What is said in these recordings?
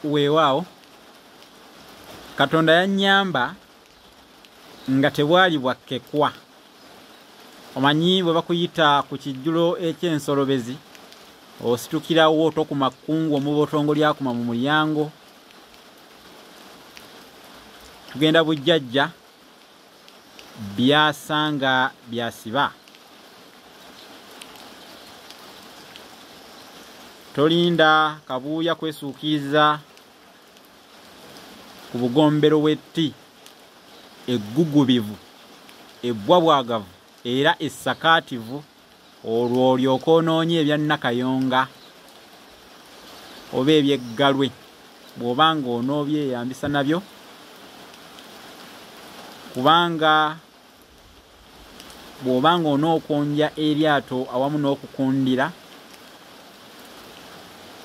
Weewaawo Katonda yannyamba nga tebwali bwakkekwa. Omanyi bwe bakuyita ku kijjulo eky'ensolobezi ositukirawo oto ku makungu omuba otongo lyakuma mu mulyango. Tugenda bujjajja byasanga byasiba. Tolinda kabuuya kwesuukiza ku bugombero bw'etti eggugubivu ebbwabwagavu era essakaativu olwo olyoka onoonye ebya Nakayonga oba ebyeggalwe bw'obanga onoobyeyambisa nabyo, kubanga bw'obanga onookonja eryato awamu n'okukundira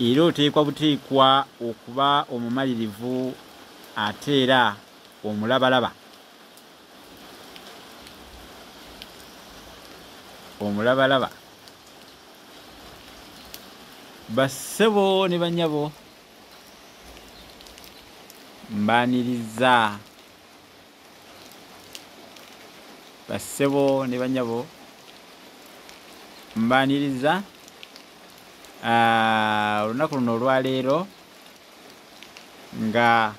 era oteekwa buteekwa okuba omumalirivu ate era omulabalaba. Omulabalaba bassebo ne bannyabo mbaaniriza. Bassebo ne bannyabo mbaaniriza. Olunaku luno olwaleero nga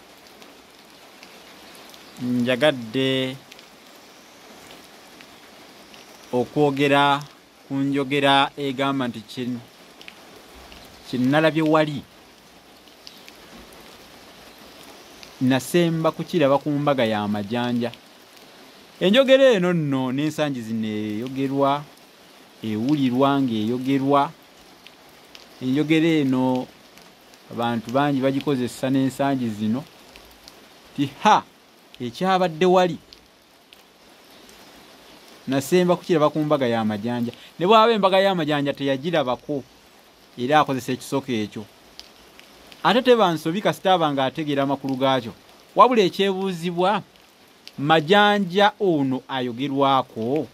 njagadde okwogera ku njogera egamba nti kinnalabye wali nasemba kukiraba ku mbaga ya Majanja. Enjogera eno nno n'ensangi zino eyogerwa, ewulirwa ng'eyogerwa. Enjogera eno abantu bangi bagikozesa n'ensangi zino ti ekyabadde wali nasemba kukiraba ku mbaga ya Majanja. Ne bw'aba embaga ya Majanja teyagirabako era akozesa ekisoko ekyo. Ate tebansobi kasitaaba ng'ategeera amakulu gaakyo, wabula ekyebuuzibwa Majanja ono ayogerwako.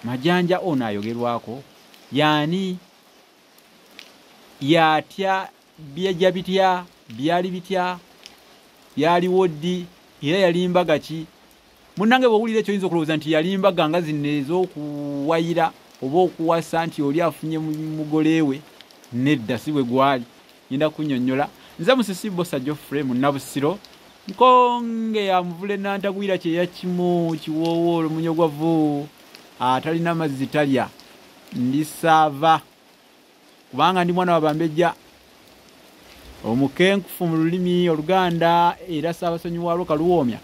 Majanja ono ayogerwako yaani? Yatya byajja bitya, byali bitya, byaliwo ddi, era yali mbaga ki? Munnange bw'owulira ekyo oyinza okulowooza nti yali mbaga nga zino ez'okuwayira oba okuwasa nti oli afunye mugole we. Nedda, si bwe gwali. Ngenda kunnyonnyola. Nze Musisibo Sajjofre Munnabusiro, nkonge ya muvule nantagwira kyeya kimu kiwoowo munyogwavu atalina mazzi talya. Ndi saava kubanga ndi mwana wa Bambejja, omukenkufu mu lulimi Oluganda era Ssaabasonyi wa Kaluwoomya.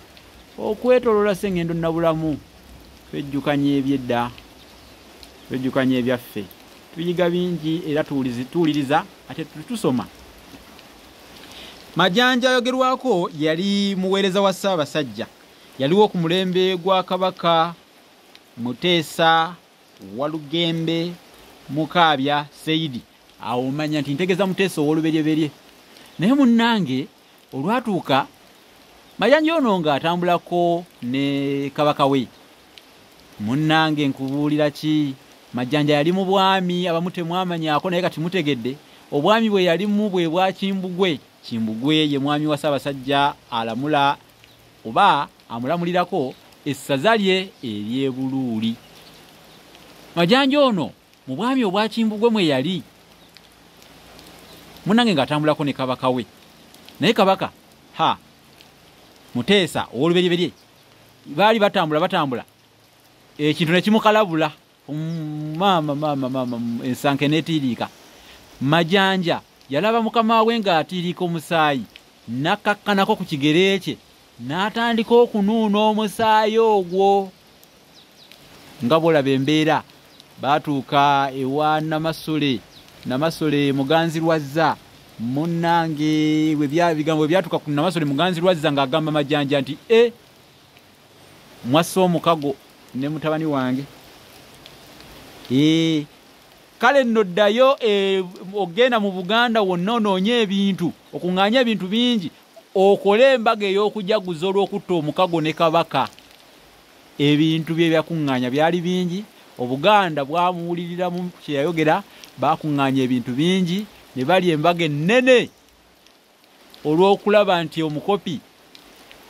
Okwetolola Ssengendo Nabulamu, twejjukanye ebyedda, twejjukanye ebyaffe, tuyiga bingi era tuwuliriza ate tusoma. Majanja ayogerwako yali muweereza wa Ssaabasajja. Yaliwo ku mulembe gwa Kabaka Muteesa Walugembe Mukaabya Seidi. Awo manya nti ntegeeza Muteesa ow'oluberyeberye. Naye munnange olwatuuka Majanja ono ng'atambulako ne kabaka we. Munnange nkubuulira ki? Majanja yali mu bwami abamu temwamanyaako naye kati mutegedde. Obwami bwe yalimu bwe bwa Kimbugwe. Kimbugwe ye mwami wa Ssaabasajja alamula oba amulamulirako essaza lye ery'e Buluuli. Majanja ono mu bwami obwa Kimbugwe mwe yali. Munnange ng'atambulako ne kabaka we. Naye kabaka Muteesa ow'oluberyeberye baali batambula ekintu ne kimukalabula. Mama ensanke n'etiiriika. Majanja yalaba mukama we ng'atiiriika omusaayi, n'akkakkanako ku kigere kye n'atandika okunuuna omusaayi ogwo. Nga bw'olaba embeera, baatuuka ewa Namasole Muganzirwazza. Munnange bigambo bwe byatuuka ku Namasole Muganzirwazza ng'agamba Majanja nti mwassa omukago ne mutabani wange. Kale nno ddayo ogenda mu Buganda wonna onoonye ebintu, okuŋŋaanya ebintu bingi, okole embaga ey'okujaguza olw'okutta omukago ne kabaka. Ebintu bye byakuŋŋaanya byali bingi. Obuganda bwamuwuliriramu kye yayogera, baakuŋŋaanya ebintu bingi. ne bali embaga ennene olw'okulaba nti omukopi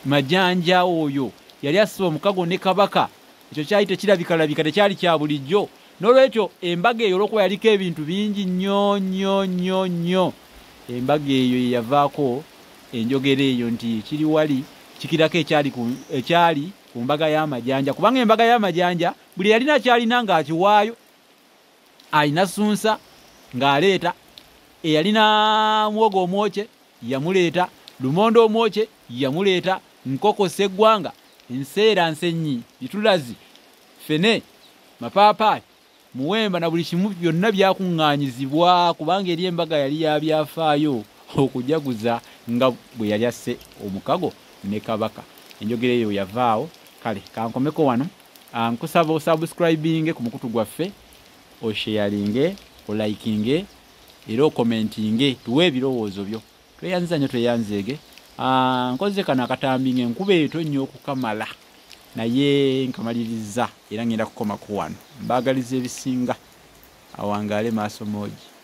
Majanja oyo yali asiba omukago ne kabaka. Ekyo kyali tekirabikalabika, tekyali kya bulijjo. N'olwekyo embaga eyo olw'okuba yaliko ebintu bingi nnyo. Embaga eyo ye yavaako enjogera eyo nti kiri wali kikirako ekyali ku mbaga y'Amajanja. Kubanga embaga y'Amajanja buli yalina kyalina ng'akiwaayo. Alina sunsa ng'aleeta, eyalina mwogo omwoke yamuleeta, lumondo omwoke yamuleeta, nkoko seggwanga, enseera nsenyi, bitulazi, fene, mapaapaali, muwemba na buli kimu byonna byakuŋŋaanyizibwa kubanga eri embaga yali yabyafaayo okujaguza nga bwe yali asse omukago ne kabaka. Enjogera eyo yavaawo. Kale kankomeko wano, nkusaba osubscribinge ku mukutu gwaffe, osharinge, olikinge era okomentinge, tuwe ebirowoozo byo. Tweyanziza nnyo tweyanzeege. Nkoze kano akatambi ng'enkuba eto nnyo okukamala naye nkamaliriza era ngenda kukoma ku wano. Mbaagaliza ebisinga. Awangaale maaso moogi.